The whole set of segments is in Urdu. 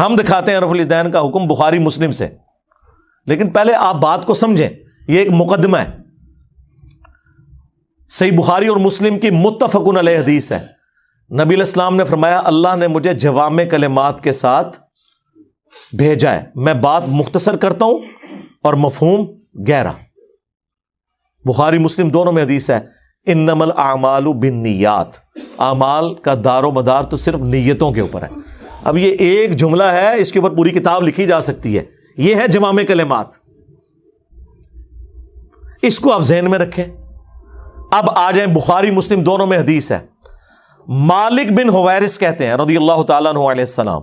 ہم دکھاتے ہیں رفع الیدین کا حکم بخاری مسلم سے، لیکن پہلے آپ بات کو سمجھیں، یہ ایک مقدمہ ہے۔ صحیح بخاری اور مسلم کی متفق علیہ حدیث ہے، نبی علیہ السلام نے فرمایا اللہ نے مجھے جوامع کلمات کے ساتھ بھیجا ہے، میں بات مختصر کرتا ہوں اور مفہوم گہرا۔ بخاری مسلم دونوں میں حدیث ہے انما الاعمال بالنیات، اعمال کا دار و مدار تو صرف نیتوں کے اوپر ہے۔ اب یہ ایک جملہ ہے، اس کے اوپر پوری کتاب لکھی جا سکتی ہے، یہ ہے جوامع کلمات، اس کو آپ ذہن میں رکھیں۔ اب آ جائیں بخاری مسلم دونوں میں حدیث ہے، مالک بن حویرث کہتے ہیں رضی اللہ تعالیٰ عنہ علیہ السلام،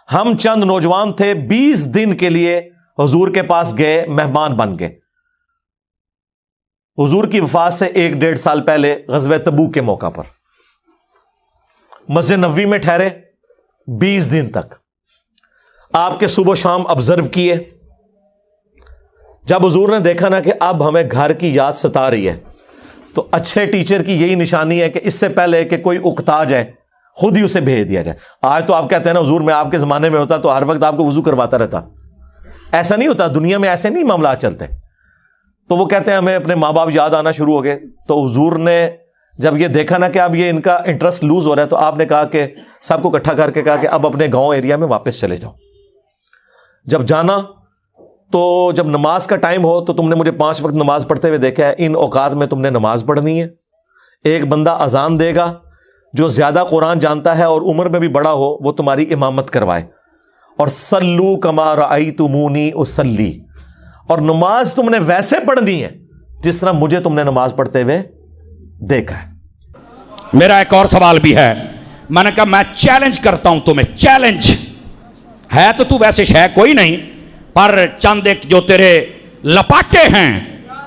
ہم چند نوجوان تھے 20 دن کے لیے حضور کے پاس گئے، مہمان بن گئے، حضور کی وفات سے 1-1.5 سال پہلے غزوہ تبوک کے موقع پر مسجد نبوی میں ٹھہرے 20 دن تک، آپ کے صبح و شام آبزرو کیے۔ جب حضور نے دیکھا نا کہ اب ہمیں گھر کی یاد ستا رہی ہے، تو اچھے ٹیچر کی یہی نشانی ہے کہ اس سے پہلے کہ کوئی اکتا جائے خود ہی اسے بھیج دیا جائے۔ آج تو آپ کہتے ہیں نا حضور میں آپ کے زمانے میں ہوتا تو ہر وقت آپ کو وضو کرواتا رہتا، ایسا نہیں ہوتا، دنیا میں ایسے نہیں معاملات چلتے۔ تو وہ کہتے ہیں ہمیں اپنے ماں باپ یاد آنا شروع ہو گئے، تو حضور نے جب یہ دیکھا نا کہ اب یہ ان کا انٹرسٹ لوز ہو رہا ہے، تو آپ نے کہا کہ سب کو اکٹھا کر کے کہا کہ اب اپنے گاؤں ایریا میں واپس چلے جاؤ، جب جانا تو جب نماز کا ٹائم ہو تو تم نے مجھے 5 وقت نماز پڑھتے ہوئے دیکھا ہے، ان اوقات میں تم نے نماز پڑھنی ہے۔ ایک بندہ اذان دے گا جو زیادہ قرآن جانتا ہے اور عمر میں بھی بڑا ہو، وہ تمہاری امامت کروائے، اور صلو کما رأیتمونی اصلی، اور نماز تم نے ویسے پڑھنی ہے جس طرح مجھے تم نے نماز پڑھتے ہوئے دیکھا ہے۔ میرا ایک اور سوال بھی ہے، میں نے کہا میں چیلنج کرتا ہوں تمہیں، چیلنج ہے تو ویسے شے کوئی نہیں، پر چند ایک جو تیرے لپاٹے ہیں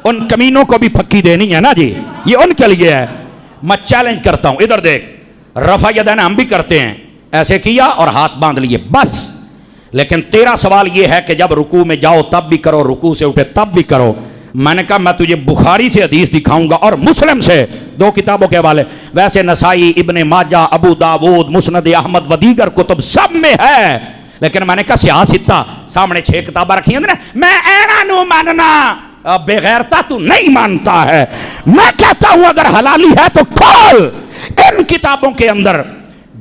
ان کمینوں کو بھی پھکی دینی ہے نا جی، یہ ان کے لیے ہے۔ میں چیلنج کرتا ہوں، ادھر دیکھ، رفع یدین ہم بھی کرتے ہیں، ایسے کیا اور ہاتھ باندھ لیے بس، لیکن تیرا سوال یہ ہے کہ جب رکوع میں جاؤ تب بھی کرو، رکوع سے اٹھے تب بھی کرو۔ میں نے کہا میں تجھے بخاری سے حدیث دکھاؤں گا اور مسلم سے، 2 کتابوں کے حوالے، ویسے نسائی، ابن ماجہ، ابو داود، مسند احمد و دیگر کتب سب میں ہے، لیکن میں نے کہا سیاستہ سامنے 6 کتابیں رکھی ہیں، میں اینا نو ماننا، بغیرتا تو نہیں مانتا ہے۔ میں کہتا ہوں اگر حلالی ہے تو کھول ان کتابوں کے اندر،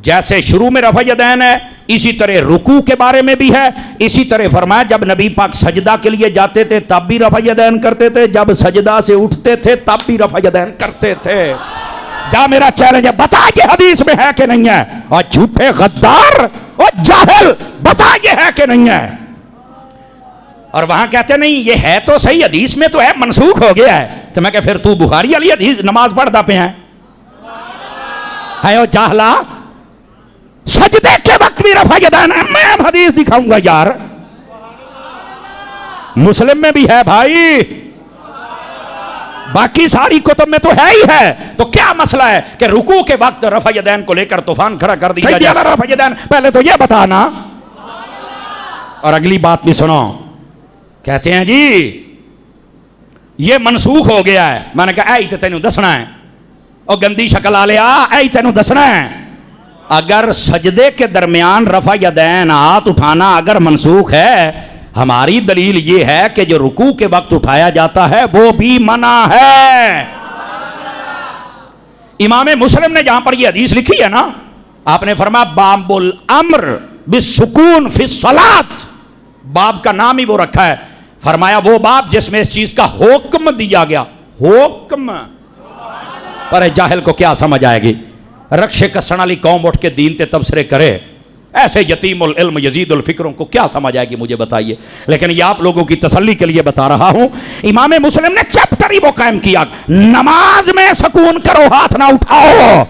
جیسے شروع میں رفع یدین ہے اسی طرح رکوع کے بارے میں بھی ہے، اسی طرح فرمایا جب نبی پاک سجدہ کے لیے جاتے تھے تب بھی رفع یدین کرتے تھے، جب سجدہ سے اٹھتے تھے تب بھی رفع یدین کرتے تھے۔ جا میرا چیلنج ہے، بتا یہ حدیث میں ہے کہ نہیں ہے، اور جھوٹے غدار اور جاہل بتا یہ ہے کہ نہیں ہے۔ اور وہاں کہتے نہیں یہ ہے تو صحیح، حدیث میں تو ہے، منسوخ ہو گیا ہے، تو میں کہ پھر تو بخاری علی حدیث نماز پڑھتا پہ ہیں او جاہلا، سجدے کے وقت بھی رفع یدین ہے، میں حدیث دکھاؤں گا یار، مسلم میں بھی ہے بھائی، باقی ساری کتب میں تو ہے ہی ہے، تو کیا مسئلہ ہے کہ رکوع کے وقت رفع یدین کو لے کر طوفان کھڑا کر دیا جائے؟ رفع یدین پہلے تو یہ بتانا۔ اور اگلی بات بھی سنو، کہتے ہیں جی یہ منسوخ ہو گیا ہے، میں نے کہا اے تے تینوں دسنا ہے، اور گندی شکل آ لیا، اے تینوں دسنا ہے، اگر سجدے کے درمیان رفع یدین ہاتھ اٹھانا اگر منسوخ ہے، ہماری دلیل یہ ہے کہ جو رکوع کے وقت اٹھایا جاتا ہے وہ بھی منع ہے۔ امام مسلم نے جہاں پر یہ حدیث لکھی ہے نا، آپ نے فرمایا باب الامر بالسکون فی الصلاۃ، باب کا نام ہی وہ رکھا ہے، فرمایا وہ باب جس میں اس چیز کا حکم دیا گیا، حکم، پر جاہل کو کیا سمجھ آئے گی؟ رکشے کسن والی قوم اٹھ کے دین تے تبصرے کرے، ایسے یتیم العلم یزید الفکروں کو کیا سمجھ آئے گی مجھے بتائیے، لیکن یہ آپ لوگوں کی تسلی کے لیے بتا رہا ہوں۔ امام مسلم نے چیپٹر ہی وہ قائم کیا، نماز میں سکون کرو، ہاتھ نہ اٹھاؤ۔